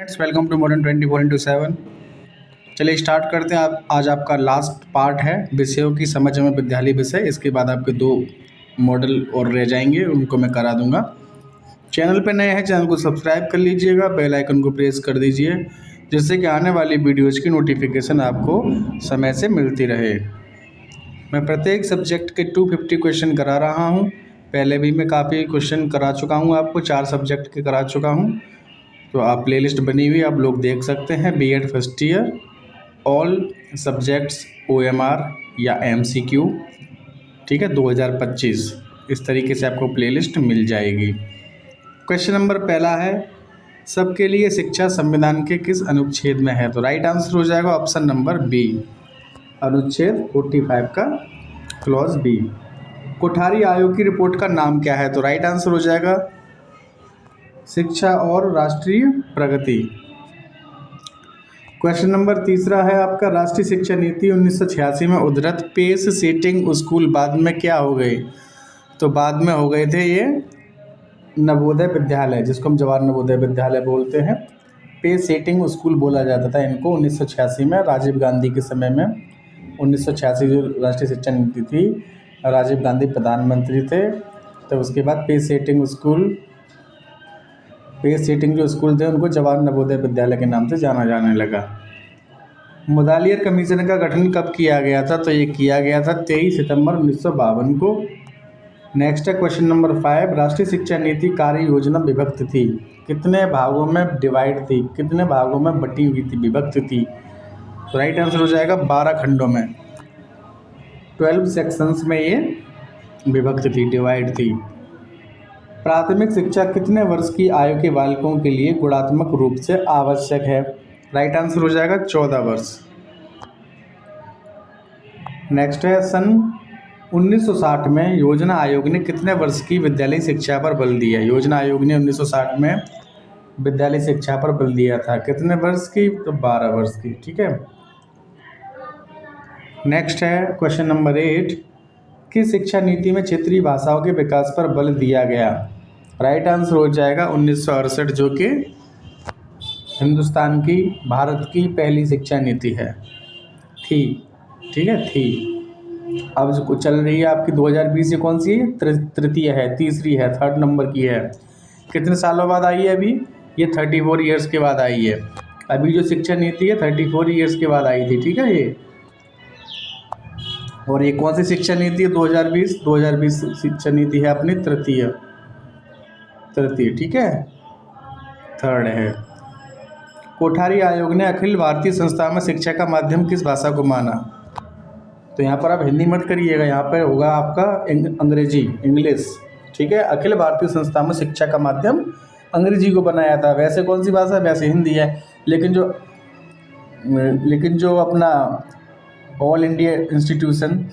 Friends, welcome to modern 24x7। चलिए start करते हैं। आज आपका लास्ट पार्ट है विषयों की समझ में विद्यालय विषय। इसके बाद आपके 2 मॉडल और रह जाएंगे, उनको मैं करा दूंगा। चैनल पे नए हैं, चैनल को सब्सक्राइब कर लीजिएगा, बेल आइकन को प्रेस कर दीजिए, जिससे कि आने वाली वीडियोज़ की नोटिफिकेशन आपको समय से मिलती रहे। मैं प्रत्येक सब्जेक्ट के 250 क्वेश्चन करा रहा हूँ। पहले भी मैं काफ़ी क्वेश्चन करा चुका हूँ, आपको 4 सब्जेक्ट के करा चुका हूँ। तो आप प्लेलिस्ट बनी हुई आप लोग देख सकते हैं। B Ed first year all subjects OMR या MCQ, ठीक है, 2025 इस तरीके से आपको प्लेलिस्ट मिल जाएगी। क्वेश्चन नंबर पहला है, सबके लिए शिक्षा संविधान के किस अनुच्छेद में है? तो राइट आंसर हो जाएगा ऑप्शन नंबर बी, अनुच्छेद 45 का क्लॉज बी। कोठारी आयोग की रिपोर्ट का नाम क्या है? तो राइट आंसर हो जाएगा शिक्षा और राष्ट्रीय प्रगति। क्वेश्चन नंबर तीसरा है आपका, राष्ट्रीय शिक्षा नीति 1986 में उद्धृत पेस सेटिंग स्कूल बाद में क्या हो गए? तो बाद में हो गए थे ये नवोदय विद्यालय, जिसको हम जवाहर नवोदय विद्यालय बोलते हैं। पेस सेटिंग स्कूल बोला जाता था इनको 1986 में, राजीव गांधी के समय में। 1986 जो राष्ट्रीय शिक्षा नीति थी, राजीव गांधी प्रधानमंत्री थे। तो उसके बाद पेस सेटिंग जो स्कूल थे उनको जवाहर नवोदय विद्यालय के नाम से जाना जाने लगा। मुदालियर कमीशन का गठन कब किया गया था? तो ये किया गया था 23 सितंबर 1952 को। नेक्स्ट है क्वेश्चन नंबर 5, राष्ट्रीय शिक्षा नीति कार्य योजना विभक्त थी? कितने भागों में डिवाइड थी, कितने भागों में बटी हुई थी, विभक्त थी? तो राइट आंसर हो जाएगा 12 खंडों में, 12 सेक्शंस में ये विभक्त थी, डिवाइड थी। प्राथमिक शिक्षा कितने वर्ष की आयु के बालकों के लिए गुणात्मक रूप से आवश्यक है? राइट आंसर हो जाएगा 14 वर्ष। नेक्स्ट है, सन 1960 में योजना आयोग ने कितने वर्ष की विद्यालय शिक्षा पर बल दिया? योजना आयोग ने 1960 में विद्यालय शिक्षा पर बल दिया था, कितने वर्ष की? तो 12 वर्ष की, ठीक है। नेक्स्ट है क्वेश्चन नंबर 8, किस शिक्षा नीति में क्षेत्रीय भाषाओं के विकास पर बल दिया गया? राइट आंसर हो जाएगा 1968, जो कि हिंदुस्तान की, भारत की पहली शिक्षा नीति है, थी, ठीक है, थी। अब जो चल रही है आपकी 2020 ये कौन सी है? तृतीय है, तीसरी है, 3rd नंबर की है। कितने सालों बाद आई है अभी? ये 34 ईयर्स के बाद आई है। अभी जो शिक्षा नीति है 34 ईयर्स के बाद आई थी, ठीक है ये। और ये कौन सी शिक्षा नीति है? 2020 शिक्षा नीति है अपनी तृतीय, ठीक है, 3rd है। कोठारी आयोग ने अखिल भारतीय संस्था में शिक्षा का माध्यम किस भाषा को माना? तो यहाँ पर आप हिंदी मत करिएगा, यहाँ पर होगा आपका अंग्रेजी, इंग्लिश, ठीक है। अखिल भारतीय संस्था में शिक्षा का माध्यम अंग्रेजी को बनाया था। वैसे कौन सी भाषा? वैसे हिंदी है, लेकिन जो अपना ऑल इंडिया इंस्टीट्यूशन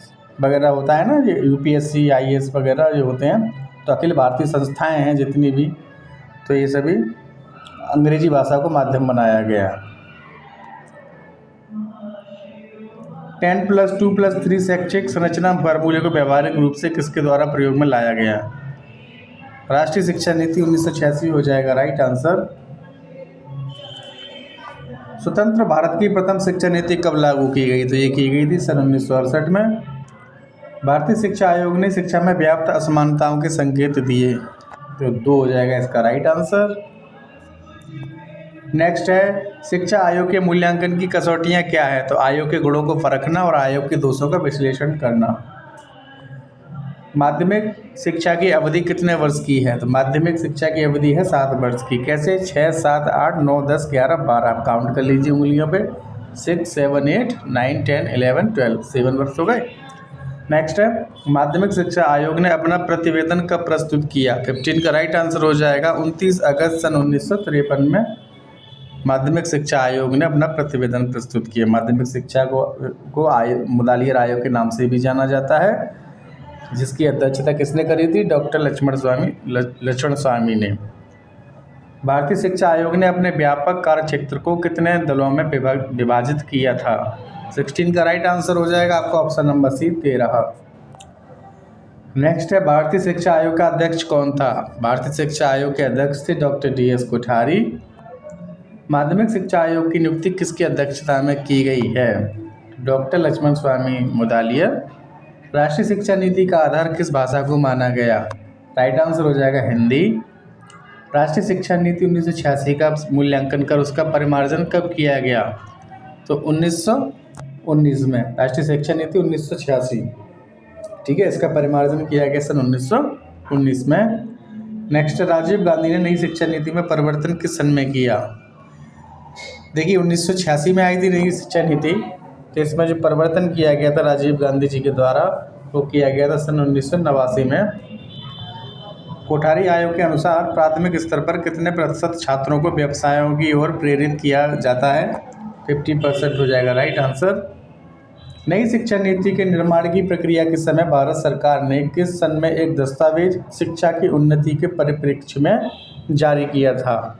वगैरह होता है ना, ये UPSC IAS वगैरह जो होते हैं, तो अखिल भारतीय संस्थाएं हैं जितनी भी, तो ये सभी अंग्रेजी भाषा को माध्यम बनाया गया। 10+2+3 शैक्षिक संरचना फार्मूले को व्यावहारिक रूप से किसके द्वारा प्रयोग में लाया गया? राष्ट्रीय शिक्षा नीति 1986 हो जाएगा राइट आंसर। स्वतंत्र भारत की प्रथम शिक्षा नीति कब लागू की गई? तो ये की गई थी सन 1968 में। भारतीय शिक्षा आयोग ने शिक्षा में व्याप्त असमानताओं के संकेत दिए, तो 2 हो जाएगा इसका राइट आंसर। नेक्स्ट है, शिक्षा आयोग के मूल्यांकन की कसौटियाँ क्या है? तो आयोग के गुणों को परखना और आयोग के दोषों का विश्लेषण करना। माध्यमिक शिक्षा की अवधि कितने वर्ष की है? तो माध्यमिक शिक्षा की अवधि है 7 वर्ष की। कैसे? 6, 7, 8, 9, 10, 11, 12, आप काउंट कर लीजिए उंगलियों पे। 6, 7, 8, 9, 10, 11, 12, 7 वर्ष हो गए। नेक्स्ट है, माध्यमिक शिक्षा आयोग ने अपना प्रतिवेदन कब प्रस्तुत किया? 15 का राइट आंसर हो जाएगा। 29 अगस्त सन 1953 में माध्यमिक शिक्षा आयोग ने अपना प्रतिवेदन प्रस्तुत किया। माध्यमिक शिक्षा को मुदालियर आयोग के नाम से भी जाना जाता है, जिसकी अध्यक्षता किसने करी थी? डॉक्टर लक्ष्मण स्वामी ने। भारतीय शिक्षा आयोग ने अपने व्यापक कार्यक्षेत्र को कितने दलों में विभाजित किया था? 16 का राइट आंसर हो जाएगा आपका ऑप्शन नंबर सी, 13। नेक्स्ट है, भारतीय शिक्षा आयोग का अध्यक्ष कौन था? भारतीय शिक्षा आयोग के अध्यक्ष थे डॉक्टर DS कोठारी। माध्यमिक शिक्षा आयोग की नियुक्ति किसकी अध्यक्षता में की गई है? डॉक्टर लक्ष्मण स्वामी मुदालियर। राष्ट्रीय शिक्षा नीति का आधार किस भाषा को माना गया? राइट आंसर हो जाएगा हिंदी। राष्ट्रीय शिक्षा नीति 1986 का मूल्यांकन कर उसका परिमार्जन कब किया गया? तो 1919 में। राष्ट्रीय शिक्षा नीति 1986, ठीक है, इसका परिमार्जन किया गया सन 1919 में। नेक्स्ट, राजीव गांधी ने नई शिक्षा नीति में परिवर्तन किस सन में किया? देखिए 1986 में आई थी नई शिक्षा नीति, तो इसमें जो परिवर्तन किया गया था राजीव गांधी जी के द्वारा वो किया गया था सन 1989 में। कोठारी आयोग के अनुसार प्राथमिक स्तर पर कितने प्रतिशत छात्रों को व्यवसायों की ओर प्रेरित किया जाता है? 50% हो जाएगा राइट आंसर। नई शिक्षा नीति के निर्माण की प्रक्रिया के समय भारत सरकार ने किस सन में एक दस्तावेज शिक्षा की उन्नति के परिप्रेक्ष्य में जारी किया था?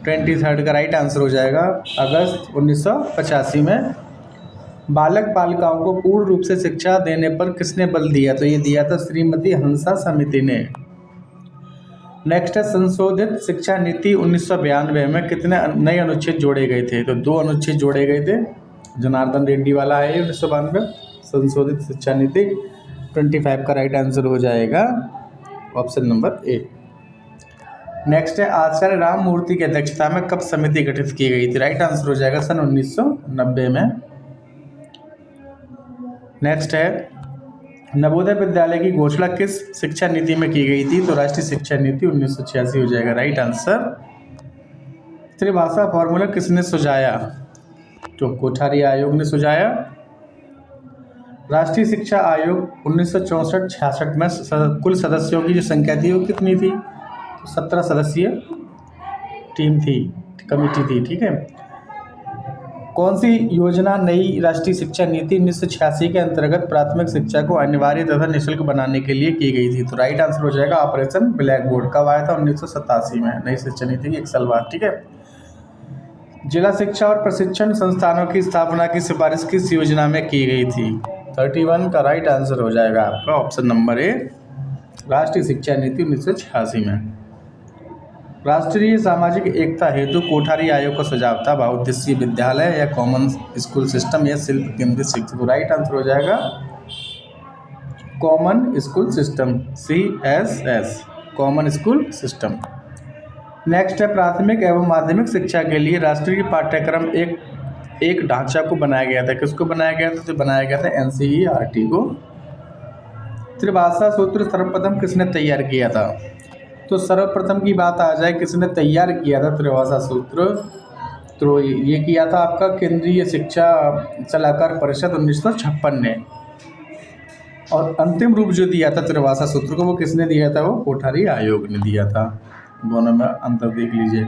23 का राइट आंसर हो जाएगा अगस्त 1985 में। बालक बालिकाओं को पूर्ण रूप से शिक्षा देने पर किसने बल दिया? तो ये दिया था श्रीमती हंसा समिति ने। नेक्स्ट है, संशोधित शिक्षा नीति 1992 में कितने नए अनुच्छेद जोड़े गए थे? तो 2 अनुच्छेद जोड़े गए थे। जनार्दन रेड्डी वाला है 1992 संशोधित शिक्षा नीति। 25 का राइट आंसर हो जाएगा ऑप्शन नंबर ए। नेक्स्ट है, आचार्य राममूर्ति की अध्यक्षता में कब समिति गठित की गई थी? राइट आंसर हो जाएगा सन 1990 में। नेक्स्ट है, नवोदय विद्यालय की घोषणा किस शिक्षा नीति में की गई थी? तो राष्ट्रीय शिक्षा नीति 1986 हो जाएगा राइट आंसर। त्रिभाषा फॉर्मूला किसने सुझाया? तो कोठारी आयोग ने सुझाया। राष्ट्रीय शिक्षा आयोग 1964-66 में कुल सदस्यों की जो संख्या थी वो कितनी थी? तो 17 सदस्यीय टीम थी, कमेटी थी, ठीक है। कौन सी योजना नई राष्ट्रीय शिक्षा नीति 1986 के अंतर्गत प्राथमिक शिक्षा को अनिवार्य तथा निःशुल्क बनाने के लिए की गई थी? तो राइट आंसर हो जाएगा ऑपरेशन ब्लैक बोर्ड। कब आया था? 1987 में नई शिक्षा नीति की 1 साल बाद, ठीक है। जिला शिक्षा और प्रशिक्षण संस्थानों की स्थापना की सिफारिश किस योजना में की गई थी? 31 का राइट आंसर हो जाएगा आपका ऑप्शन नंबर ए, राष्ट्रीय शिक्षा नीति 1986 में। राष्ट्रीय सामाजिक एकता हेतु कोठारी आयोग का सुझाव था बहुउद्देशीय विद्यालय या कॉमन स्कूल सिस्टम या शिल्प केंद्रित शिक्षा? तो राइट आंसर हो जाएगा common school system, CSS, common school system. Next है, प्राथमिक एवं माध्यमिक शिक्षा के लिए राष्ट्रीय पाठ्यक्रम एक ढांचा को बनाया गया था। किसको बनाया गया था? तो बनाया गया था NCERT को। त्रिभाषा सूत्र सर्वप्रथम किसने तैयार किया था? तो सर्वप्रथम की बात आ जाए किसने तैयार किया था त्रिभाषा सूत्र, तो ये किया था आपका केंद्रीय शिक्षा सलाहकार परिषद 1956 ने। और अंतिम रूप जो दिया था त्रिभाषा सूत्र को वो किसने दिया था? वो कोठारी आयोग ने दिया था। दोनों में अंतर देख लीजिए।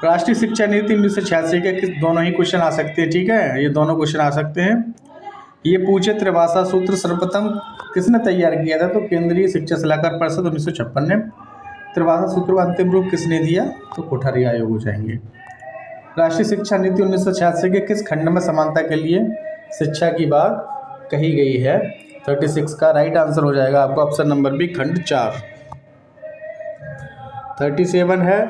राष्ट्रीय शिक्षा नीति 1986 के किस दोनों ही क्वेश्चन आ सकते हैं, ठीक है, ये दोनों क्वेश्चन आ सकते हैं। ये पूछे त्रिभाषा सूत्र सर्वप्रथम किसने तैयार किया था? तो केंद्रीय शिक्षा सलाहकार परिषद 1956 ने। त्रिभाषा सूत्र का अंतिम रूप किसने दिया? तो कोठारी आयोग हो जाएंगे। राष्ट्रीय शिक्षा नीति 1986 के किस खंड में समानता के लिए शिक्षा की बात कही गई है? 36 का राइट आंसर हो जाएगा आपका ऑप्शन नंबर बी, खंड 4। 37 है,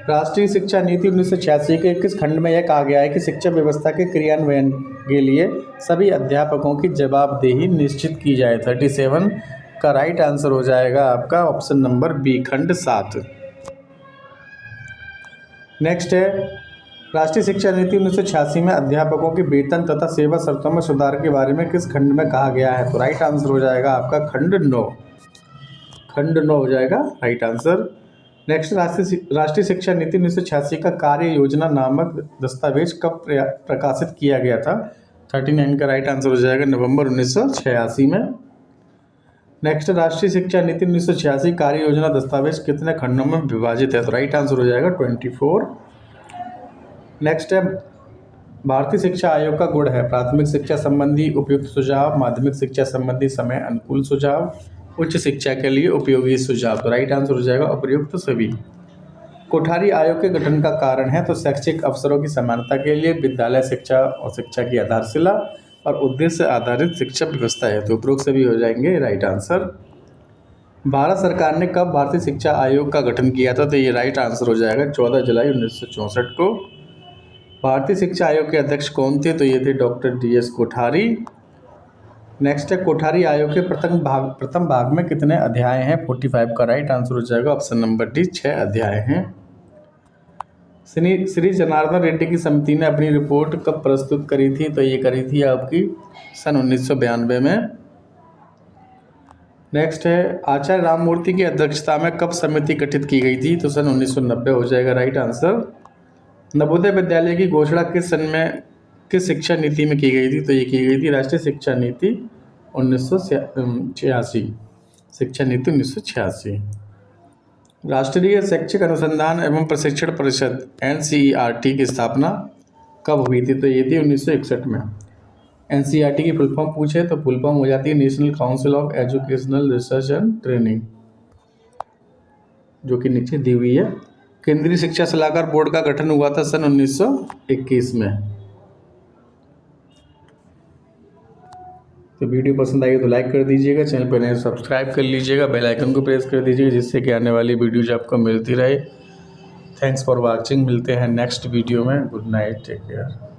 राष्ट्रीय शिक्षा नीति 1986 के किस खंड में यह कहा गया है कि शिक्षा व्यवस्था के क्रियान्वयन के लिए सभी अध्यापकों की जवाबदेही निश्चित की जाए? 37 का राइट आंसर हो जाएगा आपका ऑप्शन नंबर बी, खंड 7। नेक्स्ट है, राष्ट्रीय शिक्षा नीति 1986 में अध्यापकों के वेतन तथा सेवा शर्तों में सुधार के बारे में किस खंड में कहा गया है? तो राइट आंसर हो जाएगा आपका खंड 9, खंड 9 हो जाएगा राइट आंसर। नेक्स्ट, राष्ट्रीय शिक्षा नीति 1986 का कार्य योजना नामक दस्तावेज कब प्रकाशित किया गया था? 39 का राइट आंसर हो जाएगा नवंबर 1986 में। नेक्स्ट, राष्ट्रीय शिक्षा नीति 1986 कार्य योजना दस्तावेज कितने खंडों में विभाजित है? तो राइट आंसर हो जाएगा 24। नेक्स्ट है, भारतीय शिक्षा आयोग का गुण है प्राथमिक शिक्षा संबंधी उपयुक्त सुझाव, माध्यमिक शिक्षा संबंधी समय अनुकूल सुझाव, उच्च शिक्षा के लिए उपयोगी सुझाव। तो राइट आंसर हो जाएगा उपयुक्त सभी। कोठारी आयोग के गठन का कारण है तो शैक्षिक अवसरों की समानता के लिए, विद्यालय शिक्षा और शिक्षा की आधारशिला और उद्देश्य आधारित शिक्षा व्यवस्था है। तो उपरोक्त सभी हो जाएंगे राइट आंसर। भारत सरकार ने कब भारतीय शिक्षा आयोग का गठन किया था? तो ये राइट आंसर हो जाएगा 14 जुलाई 1964 को। भारतीय शिक्षा आयोग के अध्यक्ष कौन थे? तो ये थे डॉक्टर DS कोठारी। नेक्स्ट है, कोठारी आयोग के प्रथम भाग में कितने अध्याय हैं? 45 का राइट आंसर हो जाएगा ऑप्शन नंबर डी, 6 अध्याय हैं। श्री जनार्दन रेड्डी की समिति ने अपनी रिपोर्ट कब प्रस्तुत करी थी? तो ये करी थी आपकी सन 1992 में। नेक्स्ट है, आचार्य राममूर्ति की अध्यक्षता में कब समिति गठित की गई थी? तो सन 1990 हो जाएगा राइट आंसर। नवोदय विद्यालय की घोषणा किस शिक्षा नीति में की गई थी? तो ये की गई थी राष्ट्रीय शिक्षा नीति 1986, शिक्षा नीति 1986। राष्ट्रीय शैक्षिक अनुसंधान एवं प्रशिक्षण परिषद NCERT की स्थापना कब हुई थी? तो ये थी 1961 में। NCERT की फुल फॉर्म पूछे तो फुल फॉर्म हो जाती है national council of educational research and training, जो कि नीचे दी हुई है। केंद्रीय शिक्षा सलाहकार बोर्ड का गठन हुआ था सन 1921 में। तो वीडियो पसंद आई तो लाइक कर दीजिएगा, चैनल पर नए सब्सक्राइब कर लीजिएगा, बेल आइकन को प्रेस कर दीजिएगा, जिससे कि आने वाली वीडियोज आपको मिलती रहे। थैंक्स फॉर वॉचिंग, मिलते हैं नेक्स्ट वीडियो में। Good night, take care.